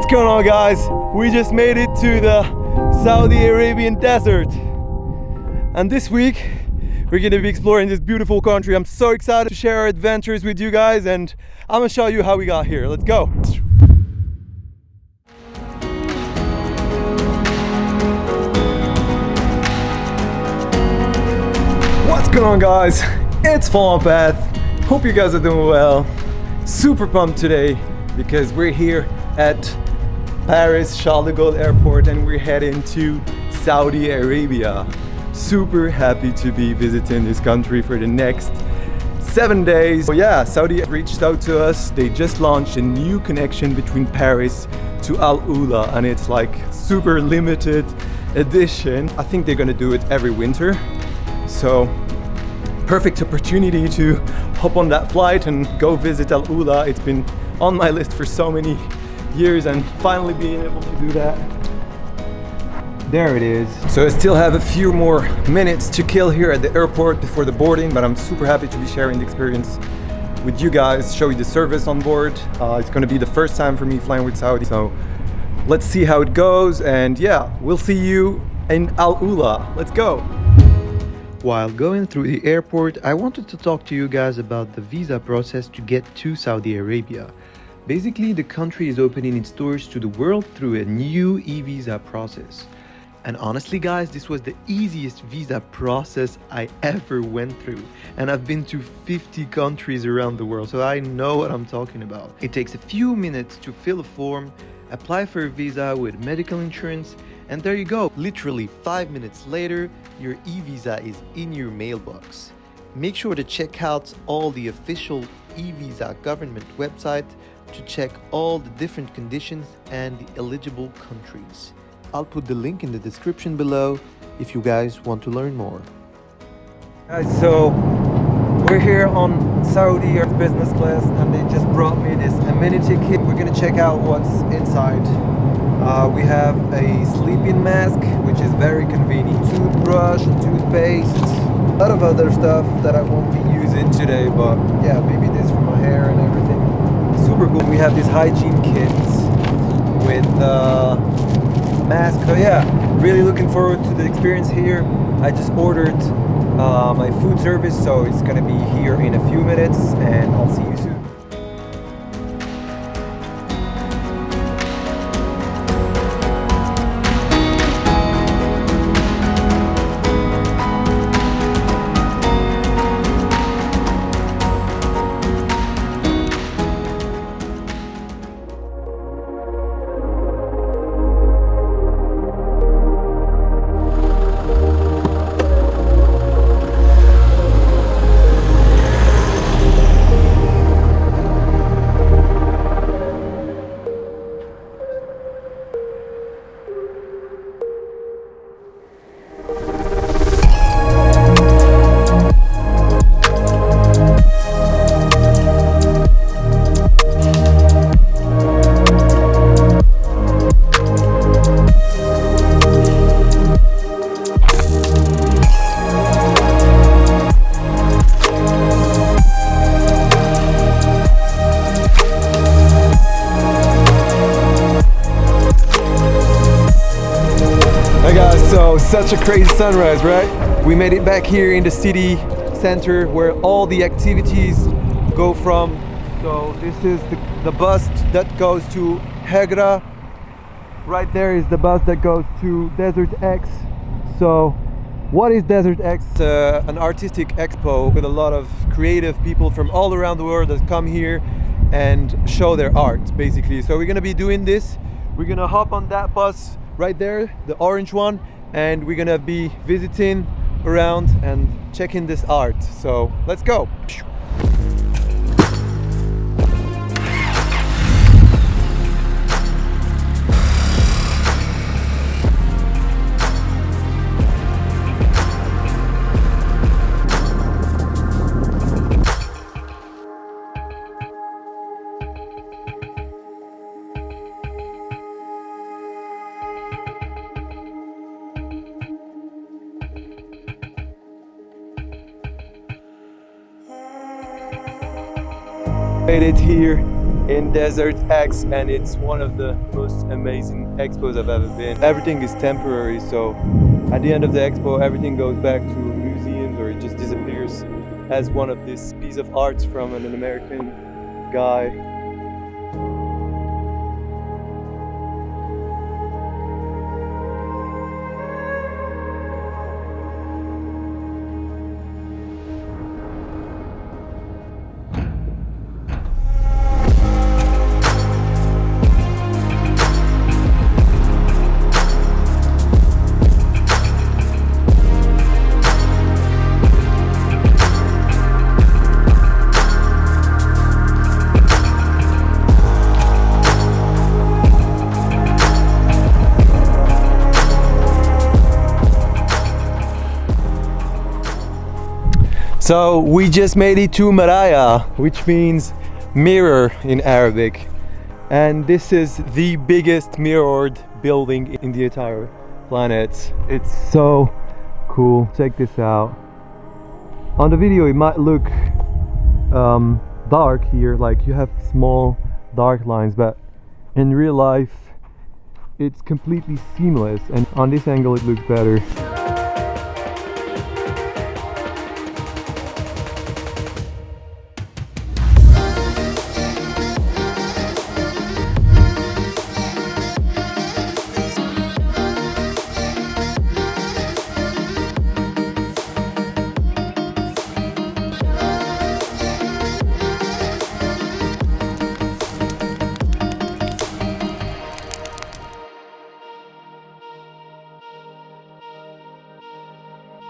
going on, guys? We just made it to the Saudi Arabian desert, and this week we're gonna be exploring this beautiful country. I'm so excited to share our adventures with you guys, and I'm gonna show you how we got here. Let's go. What's going on, guys? It's Fall Path. Hope you guys are doing well. Super pumped today because we're here at Paris Charles de Gaulle Airport and we're heading to Saudi Arabia. Super happy to be visiting this country for the next 7 days. So yeah, Saudi reached out to us. They just launched a new connection between Paris to AlUla, and it's like super limited edition. I think they're gonna do it every winter. So perfect opportunity to hop on that flight and go visit AlUla. It's been on my list for so many years, and finally being able to do that. There it is. So I still have a few more minutes to kill here at the airport before the boarding, but I'm super happy to be sharing the experience with you guys, show you the service on board. It's going to be the first time for me flying with Saudi, so let's see how it goes, and yeah, we'll see you in AlUla. Let's go. While going through the airport, I wanted to talk to you guys about the visa process to get to Saudi Arabia. Basically, the country is opening its doors to the world through a new e-visa process. And honestly, guys, this was the easiest visa process I ever went through. And I've been to 50 countries around the world, so I know what I'm talking about. It takes a few minutes to fill a form, apply for a visa with medical insurance, and there you go. Literally 5 minutes later, your e-visa is in your mailbox. Make sure to check out all the official e-visa government website to check all the different conditions and the eligible countries. I'll put the link in the description below if you guys want to learn more. Guys, so we're here on Saudi business class, and they just brought me this amenity kit. We're gonna check out what's inside. We have a sleeping mask, which is very convenient, toothbrush and toothpaste, a lot of other stuff that I won't be using today, but yeah, maybe this for my hair and everything. Super cool. We have these hygiene kits with mask. So yeah, really looking forward to the experience here. I just ordered my food service, so it's gonna be here in a few minutes, and I'll see you soon. So such a crazy sunrise, right? We made it back here in the city center where all the activities go from. So this is the bus that goes to Hegra. Right there is the bus that goes to Desert X. So what is Desert X? An artistic expo with a lot of creative people from all around the world that come here and show their art, basically. So we're gonna be doing this. We're gonna hop on that bus right there, the orange one, and we're gonna be visiting around and checking this art. So let's go. Made it here in Desert X, and it's one of the most amazing expos I've ever been. Everything is temporary, so at the end of the expo everything goes back to museums or it just disappears as one of these piece of arts from an American guy. So we just made it to Maraya, which means mirror in Arabic. And this is the biggest mirrored building in the entire planet. It's so cool. Check this out. On the video it might look dark here, like you have small dark lines, but in real life it's completely seamless, and on this angle it looks better.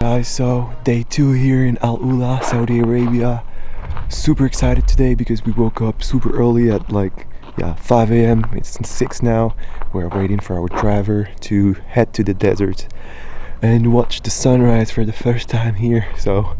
Guys, so day 2 here in AlUla, Saudi Arabia. Super excited today because we woke up super early at 5 a.m. It's 6 now. We're waiting for our driver to head to the desert and watch the sunrise for the first time here. So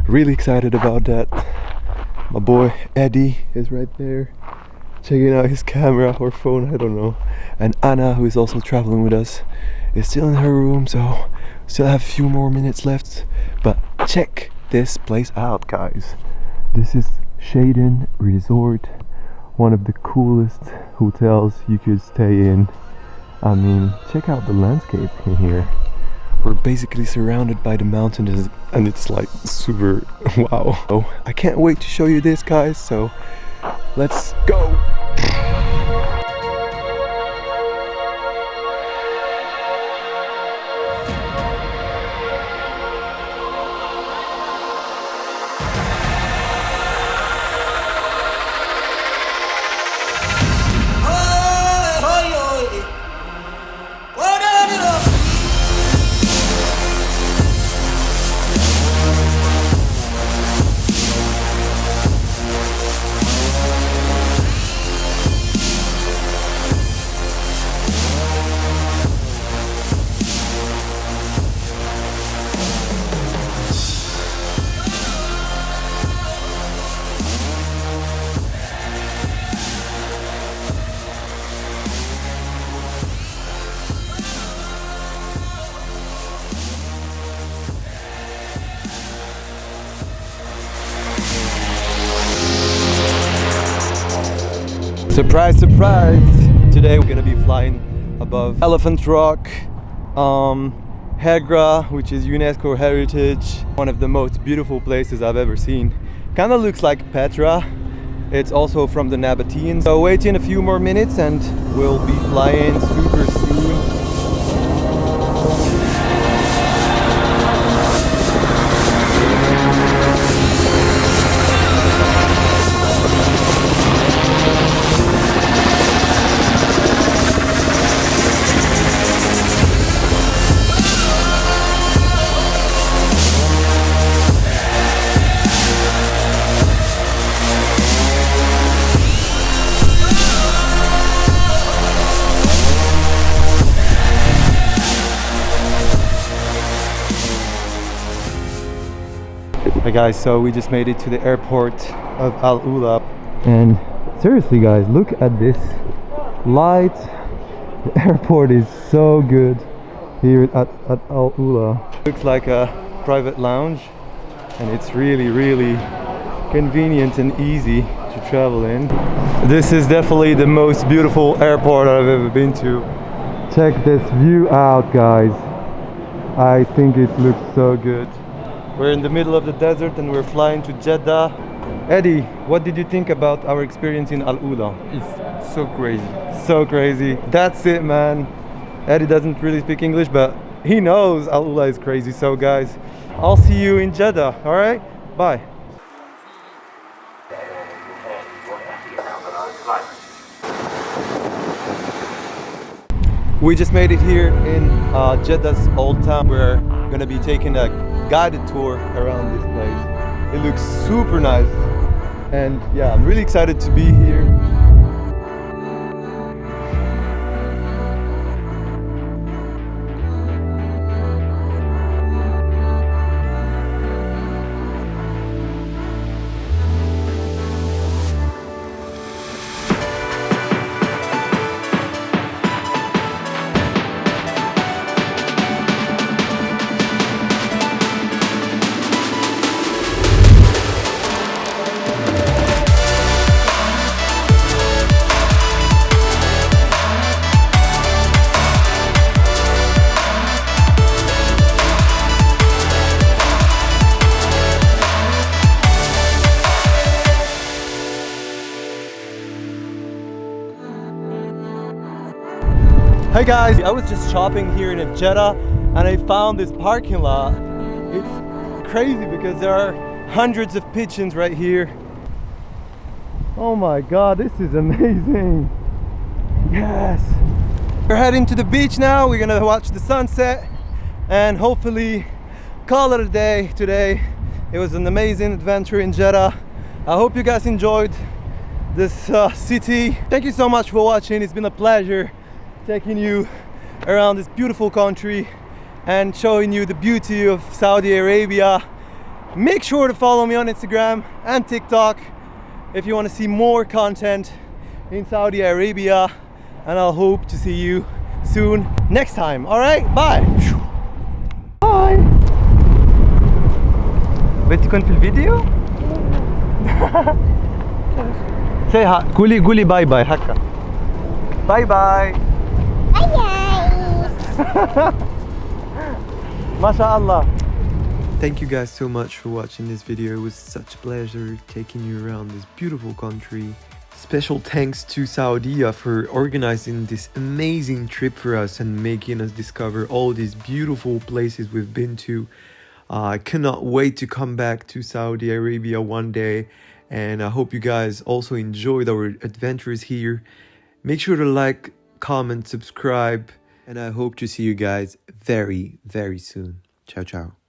really excited about that. My boy Eddie is right there checking out his camera or phone, I don't know. And Anna, who is also traveling with us, is still in her room, so still have a few more minutes left. But check this place out, guys. This is Shaden Resort, one of the coolest hotels you could stay in. I mean, check out the landscape in here. We're basically surrounded by the mountains and it's like super wow. So I can't wait to show you this, guys, so let's go. Surprise, surprise! Today we're gonna be flying above Elephant Rock, Hegra, which is UNESCO heritage, one of the most beautiful places I've ever seen. Kinda looks like Petra. It's also from the Nabateans. So wait in a few more minutes and we'll be flying super soon. Hey guys, so we just made it to the airport of AlUla, and seriously guys, look at this light. The airport is so good here at AlUla. Looks like a private lounge, and it's really convenient and easy to to travel in. This is definitely the most beautiful airport I've ever been to. Check this view out, guys. I think it looks so good. We're in the middle of the desert and we're flying to Jeddah. Eddie, what did you think about our experience in AlUla? It's so crazy. So crazy. That's it, man. Eddie doesn't really speak English, but he knows AlUla is crazy. So guys, I'll see you in Jeddah, all right? Bye. We just made it here in Jeddah's old town. We're gonna be taking a guided tour around this place. It looks super nice. And yeah, I'm really excited to be here. Hey guys, I was just shopping here in Jeddah and I found this parking lot. It's crazy because there are hundreds of pigeons right here. Oh my god, this is amazing. Yes. We're heading to the beach now. We're gonna watch the sunset and hopefully call it a day today. It was an amazing adventure in Jeddah. I hope you guys enjoyed this city. Thank you so much for watching. It's been a pleasure taking you around this beautiful country and showing you the beauty of Saudi Arabia. Make sure to follow me on Instagram and TikTok if you want to see more content in Saudi Arabia, and I'll hope to see you soon next time. All right, bye. Bye. بدك تكون في الفيديو؟ Say hi. قولي باي باي هكا. باي باي. MashaAllah. Thank you guys so much for watching this video. It was such a pleasure taking you around this beautiful country. Special thanks to Saudia for organizing this amazing trip for us and making us discover all these beautiful places we've been to. I cannot wait to come back to Saudi Arabia one day, and I hope you guys also enjoyed our adventures here. Make sure to like, comment, subscribe, and I hope to see you guys very, very soon. Ciao, ciao.